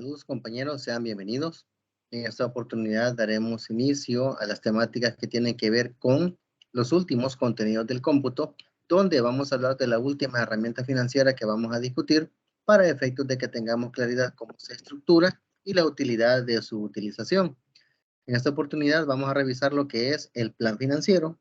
Saludos compañeros, sean bienvenidos. En esta oportunidad daremos inicio a las temáticas que tienen que ver con los últimos contenidos del cómputo, donde vamos a hablar de la última herramienta financiera que vamos a discutir para efectos de que tengamos claridad cómo se estructura y la utilidad de su utilización. En esta oportunidad vamos a revisar lo que es el plan financiero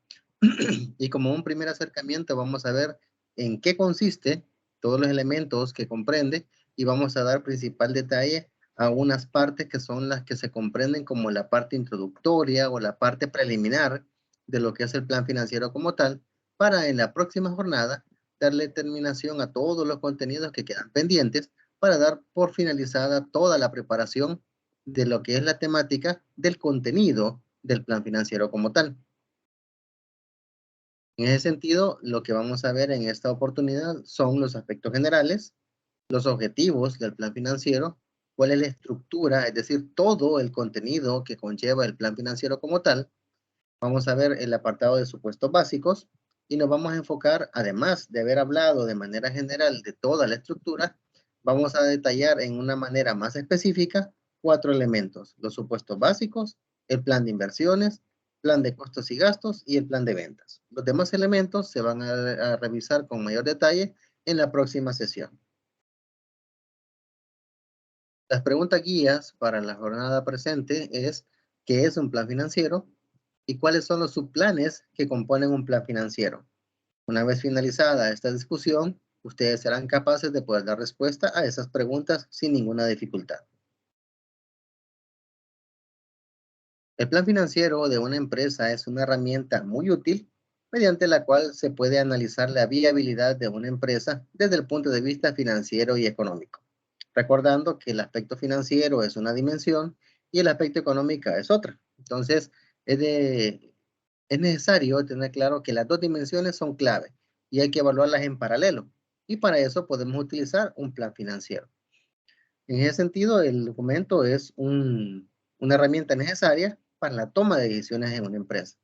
y como un primer acercamiento vamos a ver en qué consiste todos los elementos que comprende y vamos a dar principal detalle a unas partes que son las que se comprenden como la parte introductoria o la parte preliminar de lo que es el plan financiero como tal, para en la próxima jornada darle terminación a todos los contenidos que quedan pendientes para dar por finalizada toda la preparación de lo que es la temática del contenido del plan financiero como tal. En ese sentido, lo que vamos a ver en esta oportunidad son los aspectos generales, los objetivos del plan financiero, cuál es la estructura, es decir, todo el contenido que conlleva el plan financiero como tal. Vamos a ver el apartado de supuestos básicos y nos vamos a enfocar, además de haber hablado de manera general de toda la estructura, vamos a detallar en una manera más específica 4 elementos: los supuestos básicos, el plan de inversiones, plan de costos y gastos y el plan de ventas. Los demás elementos se van a revisar con mayor detalle en la próxima sesión. Las preguntas guías para la jornada presente es: ¿qué es un plan financiero? ¿Y cuáles son los subplanes que componen un plan financiero? Una vez finalizada esta discusión, ustedes serán capaces de poder dar respuesta a esas preguntas sin ninguna dificultad. El plan financiero de una empresa es una herramienta muy útil mediante la cual se puede analizar la viabilidad de una empresa desde el punto de vista financiero y económico, recordando que el aspecto financiero es una dimensión y el aspecto económico es otra. Entonces, es, de, es necesario tener claro que las dos dimensiones son clave y hay que evaluarlas en paralelo. Y para eso podemos utilizar un plan financiero. En ese sentido, el documento es una herramienta necesaria para la toma de decisiones en una empresa.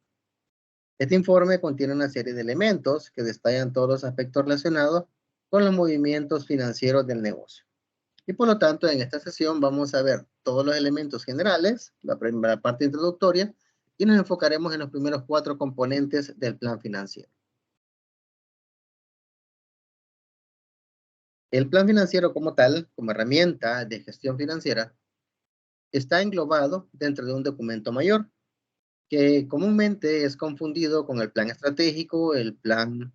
Este informe contiene una serie de elementos que detallan todos los aspectos relacionados con los movimientos financieros del negocio. Y por lo tanto, en esta sesión vamos a ver todos los elementos generales, la primera parte introductoria, y nos enfocaremos en los primeros 4 componentes del plan financiero. El plan financiero como tal, como herramienta de gestión financiera, está englobado dentro de un documento mayor, que comúnmente es confundido con el plan estratégico, el plan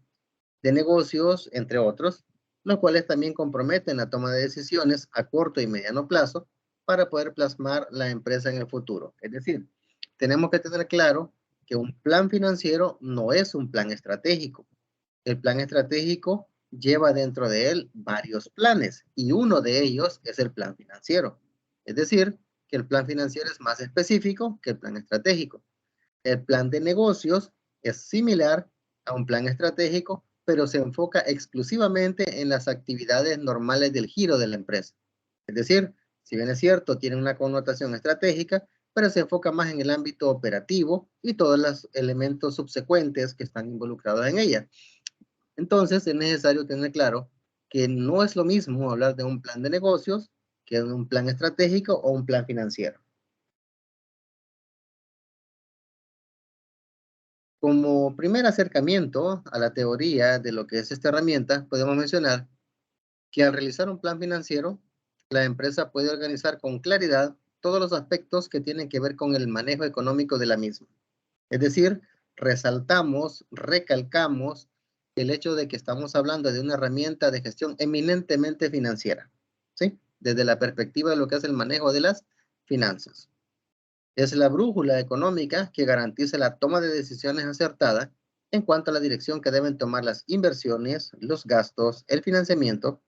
de negocios, entre otros, los cuales también comprometen la toma de decisiones a corto y mediano plazo para poder plasmar la empresa en el futuro. Es decir, tenemos que tener claro que un plan financiero no es un plan estratégico. El plan estratégico lleva dentro de él varios planes y uno de ellos es el plan financiero. Es decir, que el plan financiero es más específico que el plan estratégico. El plan de negocios es similar a un plan estratégico, pero se enfoca exclusivamente en las actividades normales del giro de la empresa. Es decir, si bien es cierto, tiene una connotación estratégica, pero se enfoca más en el ámbito operativo y todos los elementos subsecuentes que están involucrados en ella. Entonces, es necesario tener claro que no es lo mismo hablar de un plan de negocios que de un plan estratégico o un plan financiero. Como primer acercamiento a la teoría de lo que es esta herramienta, podemos mencionar que al realizar un plan financiero, la empresa puede organizar con claridad todos los aspectos que tienen que ver con el manejo económico de la misma. Es decir, resaltamos, recalcamos el hecho de que estamos hablando de una herramienta de gestión eminentemente financiera, ¿sí? Desde la perspectiva de lo que es el manejo de las finanzas. Es la brújula económica que garantiza la toma de decisiones acertadas en cuanto a la dirección que deben tomar las inversiones, los gastos, el financiamiento,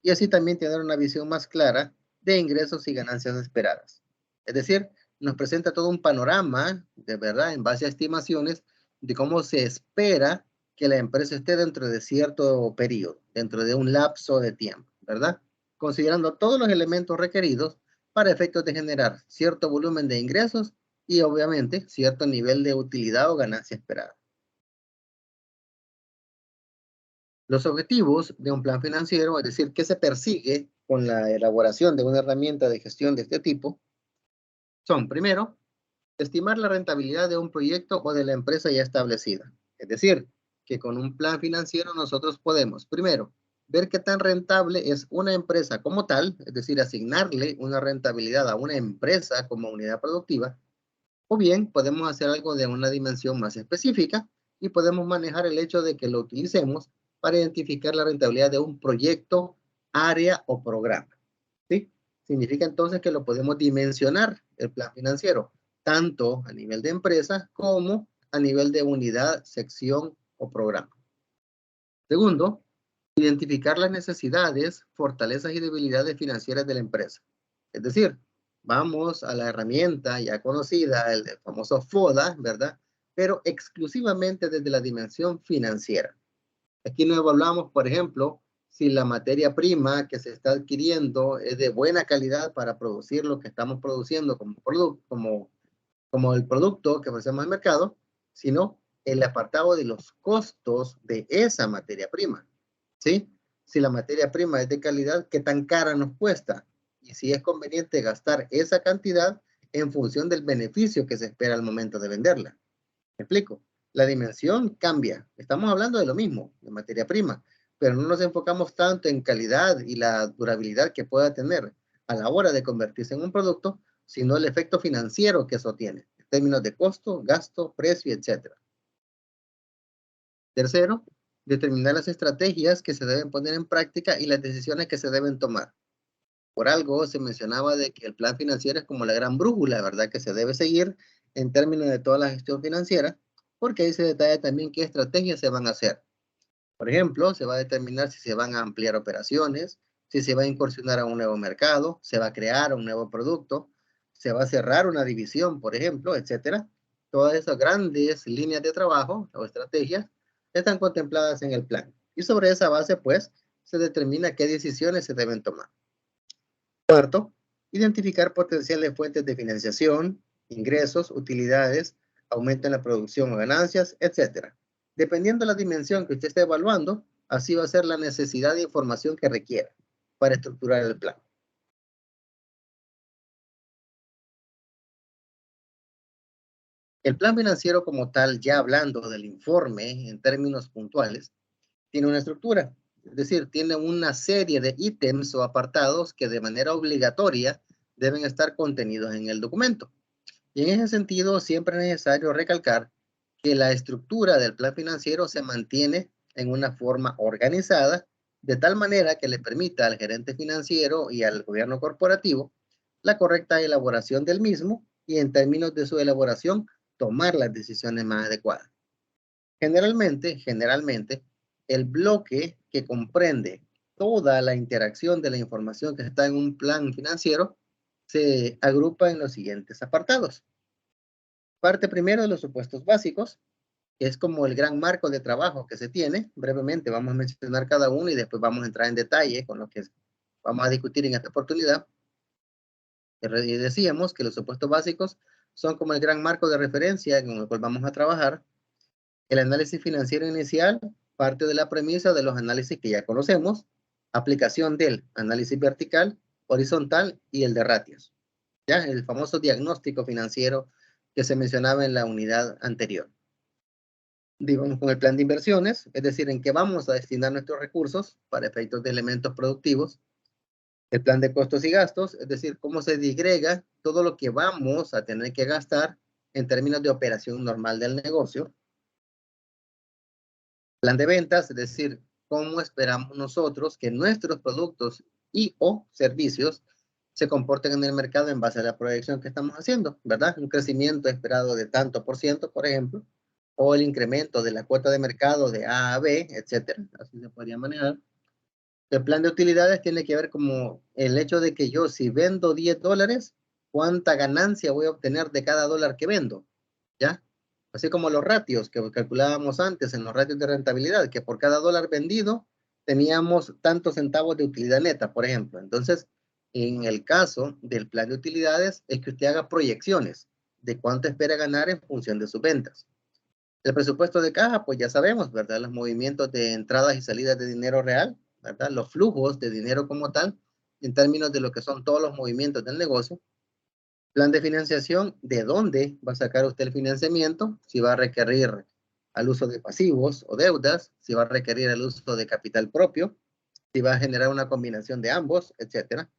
y así también tener una visión más clara de ingresos y ganancias esperadas. Es decir, nos presenta todo un panorama, de verdad, en base a estimaciones de cómo se espera que la empresa esté dentro de cierto periodo, dentro de un lapso de tiempo, ¿verdad? Considerando todos los elementos requeridos para efectos de generar cierto volumen de ingresos y obviamente cierto nivel de utilidad o ganancia esperada. Los objetivos de un plan financiero, es decir, qué se persigue con la elaboración de una herramienta de gestión de este tipo son, primero, estimar la rentabilidad de un proyecto o de la empresa ya establecida. Es decir, que con un plan financiero nosotros podemos, primero, ver qué tan rentable es una empresa como tal, es decir, asignarle una rentabilidad a una empresa como unidad productiva, o bien podemos hacer algo de una dimensión más específica y podemos manejar el hecho de que lo utilicemos para identificar la rentabilidad de un proyecto, área o programa. ¿Sí? Significa entonces que lo podemos dimensionar el plan financiero, tanto a nivel de empresa como a nivel de unidad, sección o programa. Segundo, identificar las necesidades, fortalezas y debilidades financieras de la empresa. Es decir, vamos a la herramienta ya conocida, el famoso FODA, ¿verdad? Pero exclusivamente desde la dimensión financiera. Aquí no evaluamos, por ejemplo, si la materia prima que se está adquiriendo es de buena calidad para producir lo que estamos produciendo como el producto que ofrecemos al mercado, sino el apartado de los costos de esa materia prima. ¿Sí? Si la materia prima es de calidad, ¿qué tan cara nos cuesta? Y si es conveniente gastar esa cantidad en función del beneficio que se espera al momento de venderla. ¿Me explico? La dimensión cambia. Estamos hablando de lo mismo, de materia prima, pero no nos enfocamos tanto en calidad y la durabilidad que pueda tener a la hora de convertirse en un producto, sino el efecto financiero que eso tiene, en términos de costo, gasto, precio, etc. Tercero, determinar las estrategias que se deben poner en práctica y las decisiones que se deben tomar. Por algo se mencionaba de que el plan financiero es como la gran brújula, ¿verdad? Que se debe seguir en términos de toda la gestión financiera, porque ahí se detalla también qué estrategias se van a hacer. Por ejemplo, se va a determinar si se van a ampliar operaciones, si se va a incursionar a un nuevo mercado, se va a crear un nuevo producto, se va a cerrar una división, por ejemplo, etcétera. Todas esas grandes líneas de trabajo o estrategias están contempladas en el plan. Y sobre esa base, pues, se determina qué decisiones se deben tomar. Cuarto, identificar potenciales fuentes de financiación, ingresos, utilidades, aumento en la producción o ganancias, etc. Dependiendo de la dimensión que usted esté evaluando, así va a ser la necesidad de información que requiera para estructurar el plan. El plan financiero como tal, ya hablando del informe en términos puntuales, tiene una estructura, es decir, tiene una serie de ítems o apartados que de manera obligatoria deben estar contenidos en el documento. Y en ese sentido, siempre es necesario recalcar que la estructura del plan financiero se mantiene en una forma organizada, de tal manera que le permita al gerente financiero y al gobierno corporativo la correcta elaboración del mismo y en términos de su elaboración, tomar las decisiones más adecuadas. Generalmente, el bloque que comprende toda la interacción de la información que está en un plan financiero se agrupa en los siguientes apartados. Parte primero de los supuestos básicos, que es como el gran marco de trabajo que se tiene. Brevemente vamos a mencionar cada uno y después vamos a entrar en detalle con lo que vamos a discutir en esta oportunidad. Y decíamos que los supuestos básicos son como el gran marco de referencia con el cual vamos a trabajar. El análisis financiero inicial parte de la premisa de los análisis que ya conocemos, aplicación del análisis vertical, horizontal y el de ratios. Ya, el famoso diagnóstico financiero que se mencionaba en la unidad anterior. Digamos, con el plan de inversiones, es decir, en qué vamos a destinar nuestros recursos para efectos de elementos productivos. El plan de costos y gastos, es decir, cómo se digrega todo lo que vamos a tener que gastar en términos de operación normal del negocio. Plan de ventas, es decir, cómo esperamos nosotros que nuestros productos y o servicios se comporten en el mercado en base a la proyección que estamos haciendo, ¿verdad? Un crecimiento esperado de tanto por ciento, por ejemplo, o el incremento de la cuota de mercado de A a B, etcétera. Así se podría manejar. El plan de utilidades tiene que ver como el hecho de que yo, si vendo $10, ¿cuánta ganancia voy a obtener de cada dólar que vendo? ¿Ya? Así como los ratios que calculábamos antes en los ratios de rentabilidad, que por cada dólar vendido teníamos tantos centavos de utilidad neta, por ejemplo. Entonces, en el caso del plan de utilidades, es que usted haga proyecciones de cuánto espera ganar en función de sus ventas. El presupuesto de caja, pues ya sabemos, ¿verdad? Los movimientos de entradas y salidas de dinero real, ¿verdad? Los flujos de dinero como tal en términos de lo que son todos los movimientos del negocio. Plan de financiación, de dónde va a sacar usted el financiamiento, si va a requerir al uso de pasivos o deudas, si va a requerir el uso de capital propio, si va a generar una combinación de ambos, etcétera.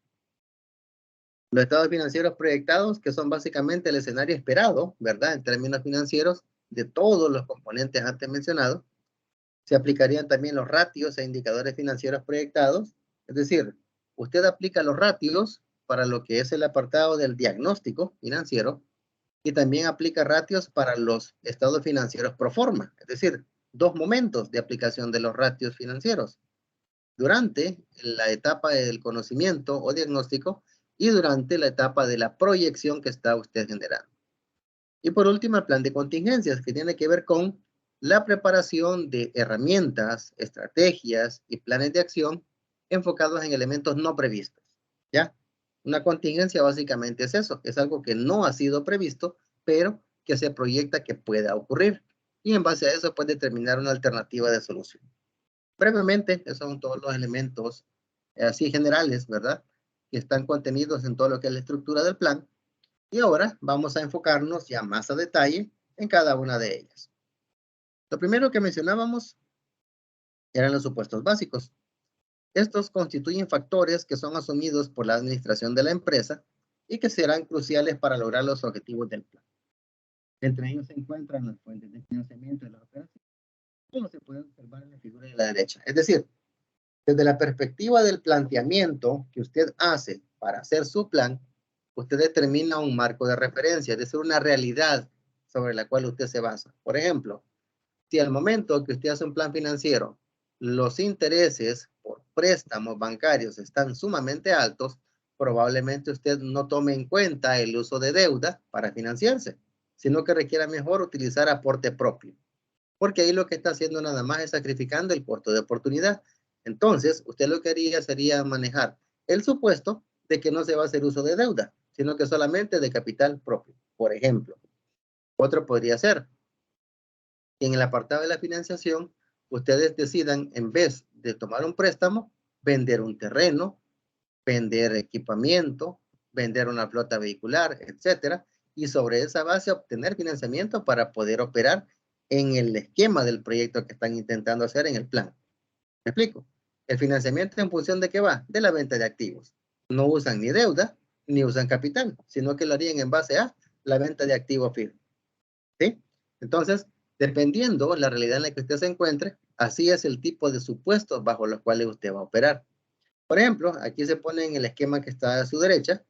Los estados financieros proyectados, que son básicamente el escenario esperado, ¿verdad? En términos financieros de todos los componentes antes mencionados. Se aplicarían también los ratios e indicadores financieros proyectados. Es decir, usted aplica los ratios para lo que es el apartado del diagnóstico financiero y también aplica ratios para los estados financieros pro forma. Es decir, dos momentos de aplicación de los ratios financieros. Durante la etapa del conocimiento o diagnóstico y durante la etapa de la proyección que está usted generando. Y por último, el plan de contingencias, que tiene que ver con la preparación de herramientas, estrategias y planes de acción enfocados en elementos no previstos. ¿Ya? Una contingencia básicamente es eso, es algo que no ha sido previsto, pero que se proyecta que pueda ocurrir. Y en base a eso puede determinar una alternativa de solución. Brevemente, esos son todos los elementos así generales, ¿verdad? Que están contenidos en todo lo que es la estructura del plan. Y ahora vamos a enfocarnos ya más a detalle en cada una de ellas. Lo primero que mencionábamos eran los supuestos básicos. Estos constituyen factores que son asumidos por la administración de la empresa y que serán cruciales para lograr los objetivos del plan. Entre ellos se encuentran las fuentes de financiamiento de las operaciones, como se puede observar en la figura de la derecha. Es decir, desde la perspectiva del planteamiento que usted hace para hacer su plan, usted determina un marco de referencia, es decir, una realidad sobre la cual usted se basa. Por ejemplo, si al momento que usted hace un plan financiero, los intereses por préstamos bancarios están sumamente altos, probablemente usted no tome en cuenta el uso de deuda para financiarse, sino que requiera mejor utilizar aporte propio. Porque ahí lo que está haciendo nada más es sacrificando el costo de oportunidad. Entonces, usted lo que haría sería manejar el supuesto de que no se va a hacer uso de deuda, sino que solamente de capital propio, por ejemplo. Otro podría ser que en el apartado de la financiación, ustedes decidan, en vez de tomar un préstamo, vender un terreno, vender equipamiento, vender una flota vehicular, etcétera, y sobre esa base obtener financiamiento para poder operar en el esquema del proyecto que están intentando hacer en el plan. ¿Me explico? El financiamiento en función de qué va? De la venta de activos. No usan ni deuda ni usan capital, sino que lo harían en base a la venta de activos firmes. ¿Sí? Entonces, dependiendo la realidad en la que usted se encuentre, así es el tipo de supuestos bajo los cuales usted va a operar. Por ejemplo, aquí se pone en el esquema que está a su derecha,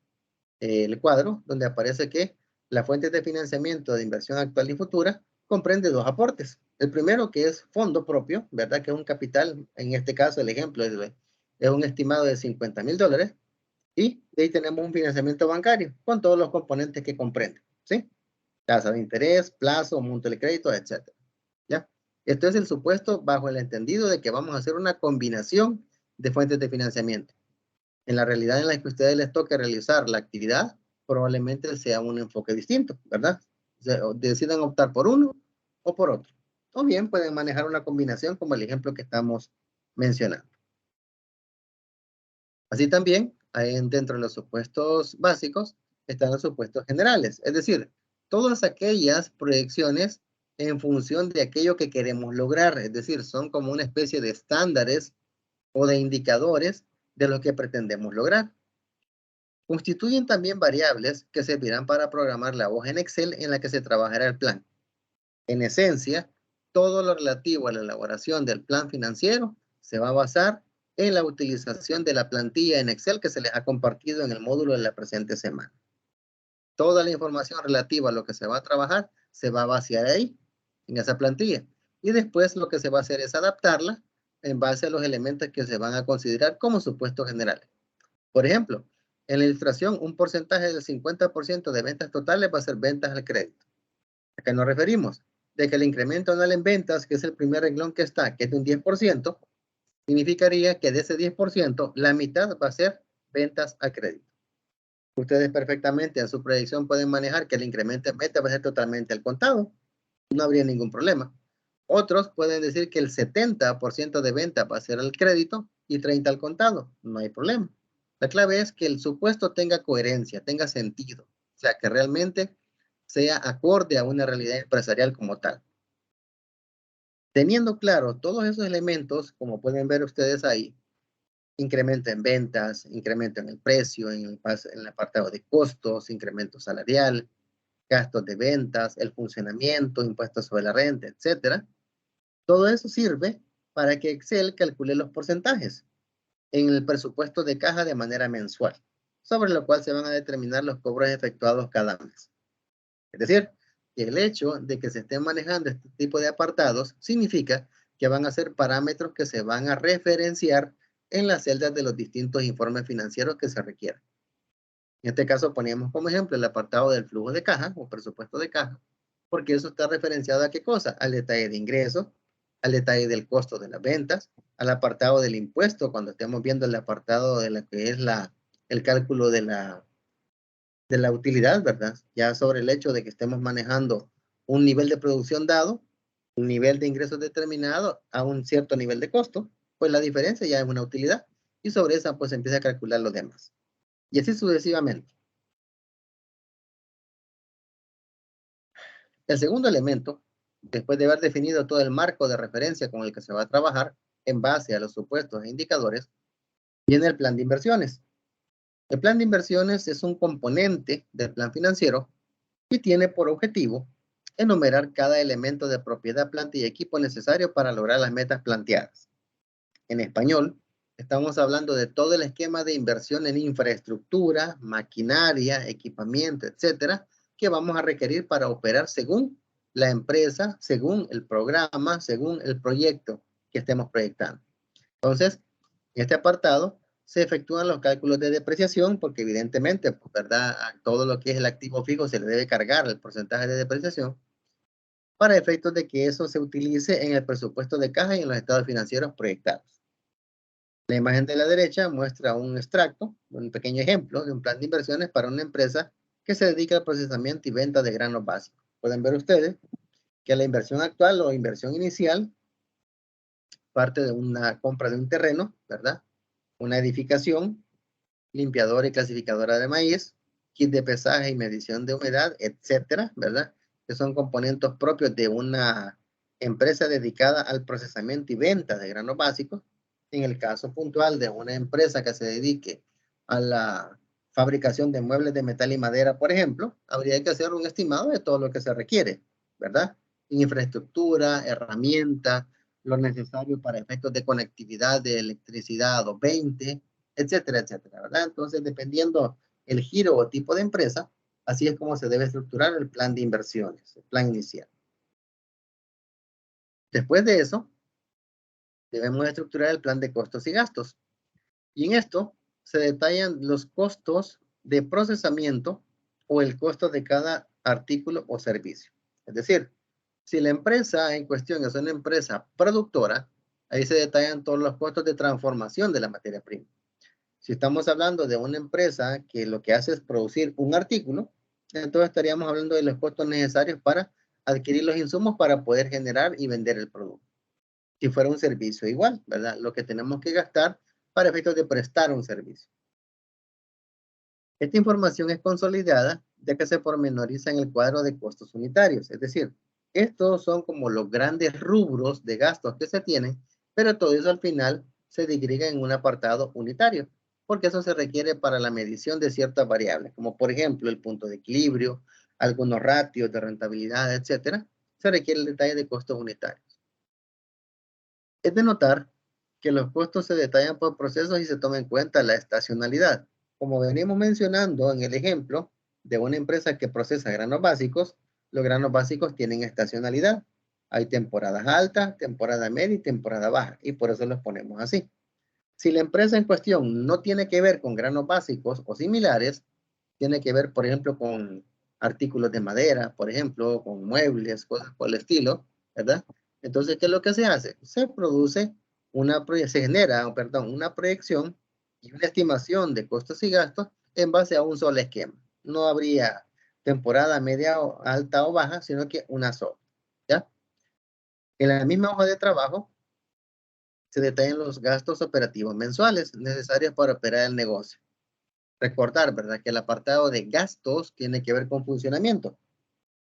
el cuadro, donde aparece que la fuente de financiamiento de inversión actual y futura comprende dos aportes. El primero, que es fondo propio, ¿verdad? Que es un capital, en este caso el ejemplo es un estimado de $50,000, y de ahí tenemos un financiamiento bancario con todos los componentes que comprende, ¿sí? Tasa de interés, plazo, monto de crédito, etcétera. ¿Ya? Esto es el supuesto bajo el entendido de que vamos a hacer una combinación de fuentes de financiamiento. En la realidad en la que a ustedes les toque realizar la actividad, probablemente sea un enfoque distinto, ¿verdad? Decidan optar por uno o por otro. O bien pueden manejar una combinación como el ejemplo que estamos mencionando. Así también, dentro de los supuestos básicos, están los supuestos generales. Es decir, todas aquellas proyecciones en función de aquello que queremos lograr. Es decir, son como una especie de estándares o de indicadores de lo que pretendemos lograr. Constituyen también variables que servirán para programar la hoja en Excel en la que se trabajará el plan. En esencia, todo lo relativo a la elaboración del plan financiero se va a basar en la utilización de la plantilla en Excel que se les ha compartido en el módulo de la presente semana. Toda la información relativa a lo que se va a trabajar se va a vaciar ahí, en esa plantilla. Y después lo que se va a hacer es adaptarla en base a los elementos que se van a considerar como supuestos generales. Por ejemplo, en la ilustración, un porcentaje del 50% de ventas totales va a ser ventas al crédito. ¿A qué nos referimos? De que el incremento anual en ventas, que es el primer renglón que está, que es de un 10%, significaría que de ese 10%, la mitad va a ser ventas a crédito. Ustedes perfectamente en su predicción pueden manejar que el incremento en ventas va a ser totalmente al contado. No habría ningún problema. Otros pueden decir que el 70% de ventas va a ser al crédito y 30% al contado. No hay problema. La clave es que el supuesto tenga coherencia, tenga sentido, o sea, que realmente sea acorde a una realidad empresarial como tal. Teniendo claro todos esos elementos, como pueden ver ustedes ahí, incremento en ventas, incremento en el precio, en el apartado de costos, incremento salarial, gastos de ventas, el funcionamiento, impuestos sobre la renta, etcétera. Todo eso sirve para que Excel calcule los porcentajes en el presupuesto de caja de manera mensual, sobre lo cual se van a determinar los cobros efectuados cada mes. Es decir, que el hecho de que se estén manejando este tipo de apartados significa que van a ser parámetros que se van a referenciar en las celdas de los distintos informes financieros que se requieran. En este caso poníamos como ejemplo el apartado del flujo de caja o presupuesto de caja, porque eso está referenciado a qué cosa, al detalle de ingresos, al detalle del costo de las ventas, al apartado del impuesto, cuando estemos viendo el apartado de lo que es el cálculo de la utilidad, ¿verdad? Ya sobre el hecho de que estemos manejando un nivel de producción dado, un nivel de ingresos determinado a un cierto nivel de costo, pues la diferencia ya es una utilidad y sobre esa pues se empieza a calcular los demás. Y así sucesivamente. El segundo elemento, después de haber definido todo el marco de referencia con el que se va a trabajar en base a los supuestos e indicadores, viene el plan de inversiones. El plan de inversiones es un componente del plan financiero y tiene por objetivo enumerar cada elemento de propiedad, planta y equipo necesario para lograr las metas planteadas. En español, estamos hablando de todo el esquema de inversión en infraestructura, maquinaria, equipamiento, etcétera, que vamos a requerir para operar según la empresa, según el programa, según el proyecto que estemos proyectando. Entonces, en este apartado se efectúan los cálculos de depreciación porque evidentemente, pues, ¿verdad? A todo lo que es el activo fijo se le debe cargar el porcentaje de depreciación para efectos de que eso se utilice en el presupuesto de caja y en los estados financieros proyectados. La imagen de la derecha muestra un extracto, un pequeño ejemplo de un plan de inversiones para una empresa que se dedica al procesamiento y venta de granos básicos. Pueden ver ustedes que la inversión actual o inversión inicial parte de una compra de un terreno, ¿verdad? Una edificación, limpiadora y clasificadora de maíz, kit de pesaje y medición de humedad, etcétera, ¿verdad? Que son componentes propios de una empresa dedicada al procesamiento y venta de granos básicos. En el caso puntual de una empresa que se dedique a la fabricación de muebles de metal y madera, por ejemplo, habría que hacer un estimado de todo lo que se requiere, ¿verdad? Infraestructura, herramientas, lo necesario para efectos de conectividad de electricidad o 20, etcétera, etcétera, ¿verdad? Entonces, dependiendo el giro o tipo de empresa, así es como se debe estructurar el plan de inversiones, el plan inicial. Después de eso, debemos estructurar el plan de costos y gastos. Y en esto se detallan los costos de procesamiento o el costo de cada artículo o servicio. Es decir, si la empresa en cuestión es una empresa productora, ahí se detallan todos los costos de transformación de la materia prima. Si estamos hablando de una empresa que lo que hace es producir un artículo, entonces estaríamos hablando de los costos necesarios para adquirir los insumos para poder generar y vender el producto. Si fuera un servicio igual, ¿verdad? Lo que tenemos que gastar para efectos de prestar un servicio. Esta información es consolidada ya que se pormenoriza en el cuadro de costos unitarios, es decir, estos son como los grandes rubros de gastos que se tienen, pero todo eso al final se digrega en un apartado unitario, porque eso se requiere para la medición de ciertas variables, como por ejemplo el punto de equilibrio, algunos ratios de rentabilidad, etcétera, se requiere el detalle de costos unitarios. Es de notar que los costos se detallan por procesos y se toma en cuenta la estacionalidad. Como venimos mencionando en el ejemplo de una empresa que procesa granos básicos, los granos básicos tienen estacionalidad. Hay temporadas altas, temporada media y temporada baja, y por eso los ponemos así. Si la empresa en cuestión no tiene que ver con granos básicos o similares, tiene que ver, por ejemplo, con artículos de madera, por ejemplo, con muebles, cosas por el estilo, ¿verdad? Entonces, ¿qué es lo que se hace? Se produce se genera, perdón, una proyección y una estimación de costos y gastos en base a un solo esquema. No habría temporada media o alta o baja, sino que una sola, ¿ya? En la misma hoja de trabajo se detallan los gastos operativos mensuales necesarios para operar el negocio. Recordar, ¿verdad? Que el apartado de gastos tiene que ver con funcionamiento.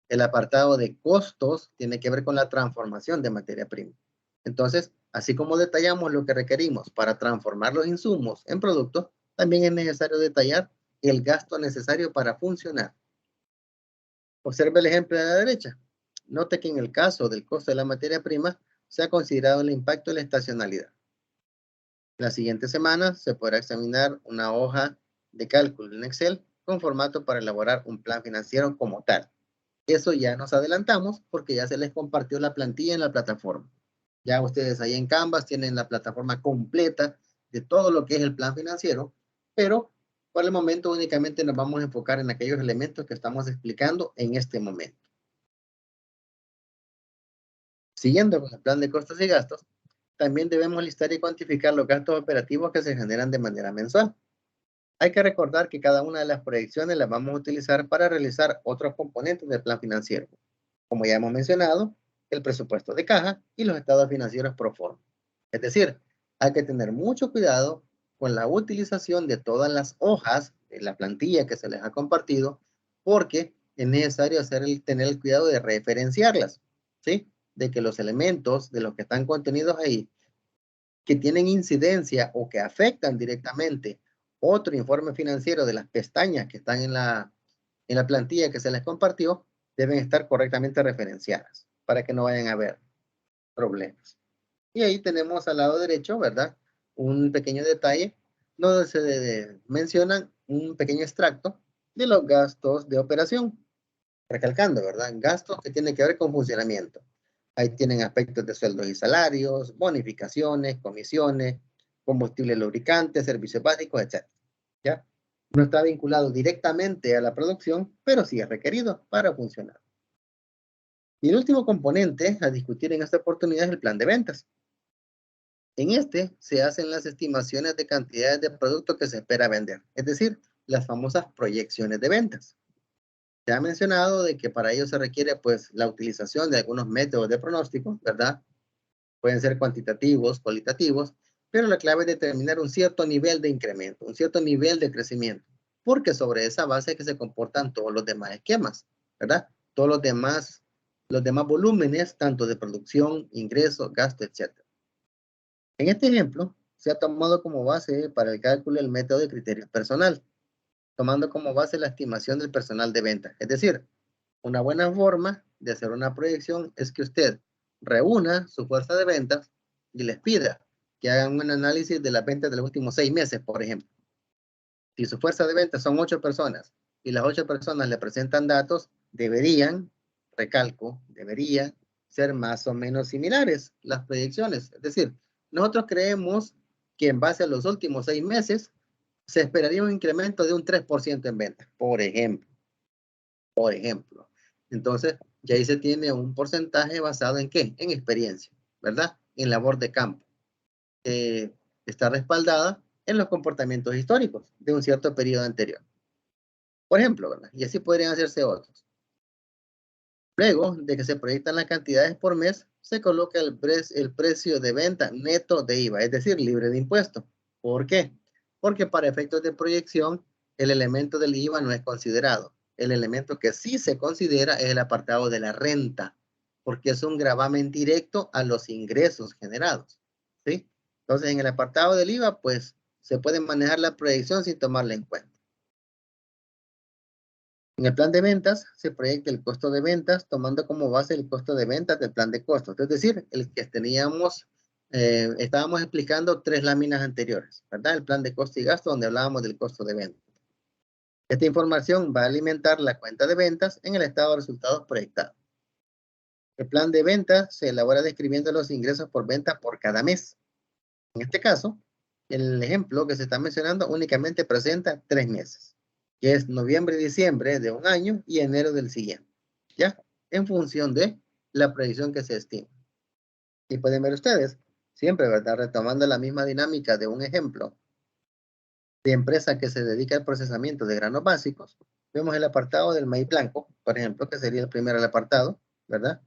El apartado de costos tiene que ver con la transformación de materia prima. Entonces, así como detallamos lo que requerimos para transformar los insumos en productos, también es necesario detallar el gasto necesario para funcionar. Observe el ejemplo de la derecha. Note que en el caso del costo de la materia prima, se ha considerado el impacto de la estacionalidad. La siguiente semana se podrá examinar una hoja de cálculo en Excel con formato para elaborar un plan financiero como tal. Eso ya nos adelantamos porque ya se les compartió la plantilla en la plataforma. Ya ustedes ahí en Canvas tienen la plataforma completa de todo lo que es el plan financiero, pero por el momento únicamente nos vamos a enfocar en aquellos elementos que estamos explicando en este momento. Siguiendo con el plan de costos y gastos, también debemos listar y cuantificar los gastos operativos que se generan de manera mensual. Hay que recordar que cada una de las proyecciones las vamos a utilizar para realizar otros componentes del plan financiero, como ya hemos mencionado, el presupuesto de caja y los estados financieros pro forma. Es decir, hay que tener mucho cuidado con la utilización de todas las hojas de la plantilla que se les ha compartido, porque es necesario tener el cuidado de referenciarlas, ¿sí? De que los elementos de los que están contenidos ahí, que tienen incidencia o que afectan directamente otro informe financiero de las pestañas que están en la plantilla que se les compartió, deben estar correctamente referenciadas para que no vayan a haber problemas. Y ahí tenemos al lado derecho, ¿verdad? Un pequeño detalle donde se mencionan un pequeño extracto de los gastos de operación, recalcando, ¿verdad? Gastos que tienen que ver con funcionamiento. Ahí tienen aspectos de sueldos y salarios, bonificaciones, comisiones, combustible lubricante, servicios básicos, etc. ¿Ya? No está vinculado directamente a la producción, pero sí es requerido para funcionar. Y el último componente a discutir en esta oportunidad es el plan de ventas. En este se hacen las estimaciones de cantidades de productos que se espera vender, es decir, las famosas proyecciones de ventas. Se ha mencionado de que para ello se requiere pues la utilización de algunos métodos de pronóstico, ¿verdad? Pueden ser cuantitativos, cualitativos, pero la clave es determinar un cierto nivel de incremento, un cierto nivel de crecimiento, porque sobre esa base es que se comportan todos los demás esquemas, ¿verdad? Todos los demás volúmenes, tanto de producción, ingresos, gasto, etc. En este ejemplo, se ha tomado como base para el cálculo el método de criterio personal, tomando como base la estimación del personal de venta. Es decir, una buena forma de hacer una proyección es que usted reúna su fuerza de ventas y les pida que hagan un análisis de las ventas de los últimos 6 meses, por ejemplo. Si su fuerza de ventas son 8 personas y las 8 personas le presentan datos, deberían, recalco, deberían ser más o menos similares las proyecciones. Es decir, nosotros creemos que en base a los últimos 6 meses se esperaría un incremento de un 3% en ventas, por ejemplo. Por ejemplo. Entonces, ya ahí se tiene un porcentaje basado en ¿qué? En experiencia, ¿verdad? En labor de campo. Está respaldada en los comportamientos históricos de un cierto periodo anterior. Por ejemplo, ¿verdad? Y así podrían hacerse otros. Luego de que se proyectan las cantidades por mes, se coloca el precio de venta neto de IVA, es decir, libre de impuesto. ¿Por qué? Porque para efectos de proyección, el elemento del IVA no es considerado. El elemento que sí se considera es el apartado de la renta, porque es un gravamen directo a los ingresos generados. ¿Sí? Entonces, en el apartado del IVA, pues, se puede manejar la proyección sin tomarla en cuenta. En el plan de ventas se proyecta el costo de ventas tomando como base el costo de ventas del plan de costos. Es decir, el que teníamos, estábamos explicando 3 láminas anteriores, ¿verdad? El plan de costo y gasto donde hablábamos del costo de ventas. Esta información va a alimentar la cuenta de ventas en el estado de resultados proyectado. El plan de ventas se elabora describiendo los ingresos por venta por cada mes. En este caso, el ejemplo que se está mencionando únicamente presenta 3 meses, que es noviembre y diciembre de un año y enero del siguiente, ¿ya? En función de la predicción que se estima. Y pueden ver ustedes, siempre, ¿verdad? Retomando la misma dinámica de un ejemplo de empresa que se dedica al procesamiento de granos básicos, vemos el apartado del maíz blanco, por ejemplo, que sería el primero apartado, ¿verdad?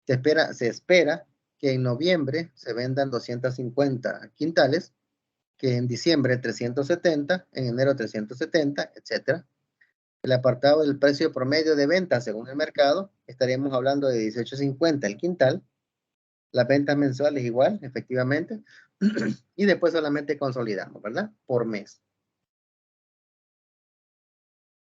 Se espera que en noviembre se vendan 250 quintales que en diciembre 370, en enero 370, etc. El apartado del precio promedio de venta según el mercado, estaríamos hablando de 18.50 el quintal. Las ventas mensuales igual, efectivamente. Y después solamente consolidamos, ¿verdad? Por mes.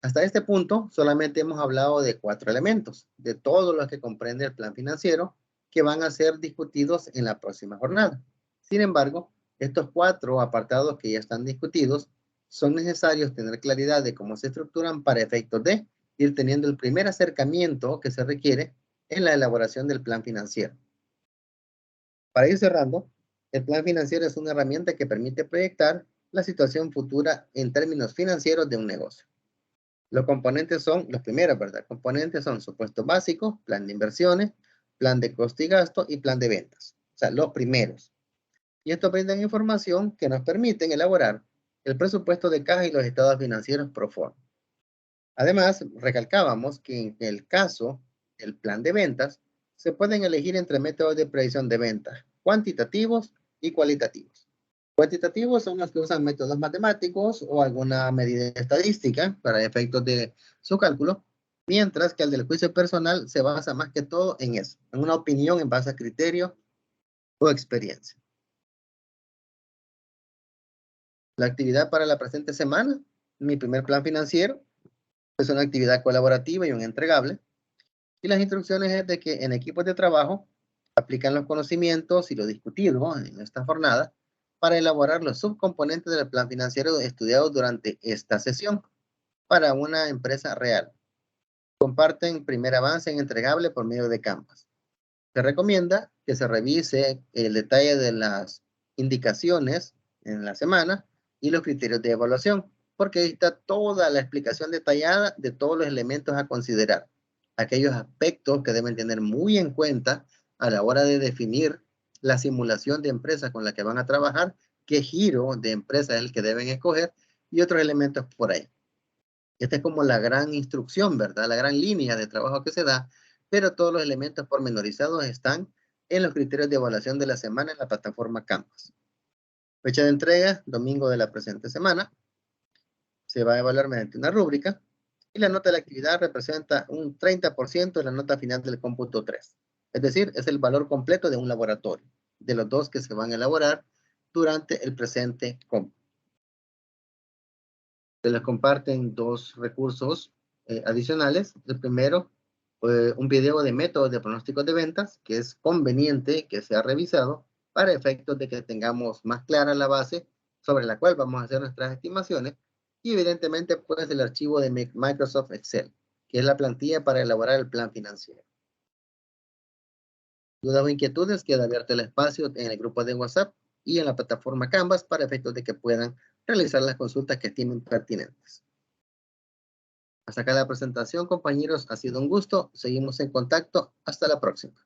Hasta este punto, solamente hemos hablado de 4 elementos, de todos los que comprende el plan financiero, que van a ser discutidos en la próxima jornada. Sin embargo, estos 4 apartados que ya están discutidos, son necesarios tener claridad de cómo se estructuran para efectos de ir teniendo el primer acercamiento que se requiere en la elaboración del plan financiero. Para ir cerrando, el plan financiero es una herramienta que permite proyectar la situación futura en términos financieros de un negocio. Los componentes son, los primeros, ¿verdad? Componentes son supuesto básico, plan de inversiones, plan de costo y gasto y plan de ventas. O sea, los primeros. Y estos brindan información que nos permiten elaborar el presupuesto de caja y los estados financieros pro forma. Además, recalcábamos que en el caso del plan de ventas, se pueden elegir entre métodos de predicción de ventas cuantitativos y cualitativos. Cuantitativos son los que usan métodos matemáticos o alguna medida estadística para efectos de su cálculo, mientras que el del juicio personal se basa más que todo en eso, en una opinión en base a criterio o experiencia. La actividad para la presente semana, mi primer plan financiero, es una actividad colaborativa y un entregable. Y las instrucciones es de que en equipos de trabajo aplican los conocimientos y lo discutido en esta jornada para elaborar los subcomponentes del plan financiero estudiados durante esta sesión para una empresa real. Comparten primer avance en entregable por medio de Canvas. Se recomienda que se revise el detalle de las indicaciones en la semana y los criterios de evaluación, porque ahí está toda la explicación detallada de todos los elementos a considerar, aquellos aspectos que deben tener muy en cuenta a la hora de definir la simulación de empresa con la que van a trabajar, qué giro de empresa es el que deben escoger y otros elementos por ahí. Esta es como la gran instrucción, ¿verdad? La gran línea de trabajo que se da, pero todos los elementos pormenorizados están en los criterios de evaluación de la semana en la plataforma Canvas. Fecha de entrega, domingo de la presente semana. Se va a evaluar mediante una rúbrica y la nota de la actividad representa un 30% de la nota final del cómputo 3. Es decir, es el valor completo de un laboratorio, de los 2 que se van a elaborar durante el presente cómputo. Se les comparten 2 recursos adicionales. El primero, un video de métodos de pronósticos de ventas, que es conveniente que sea revisado para efectos de que tengamos más clara la base sobre la cual vamos a hacer nuestras estimaciones. Y evidentemente, pues, el archivo de Microsoft Excel, que es la plantilla para elaborar el plan financiero. Dudas o inquietudes, queda abierto el espacio en el grupo de WhatsApp y en la plataforma Canvas para efectos de que puedan realizar las consultas que estimen pertinentes. Hasta acá la presentación, compañeros. Ha sido un gusto. Seguimos en contacto. Hasta la próxima.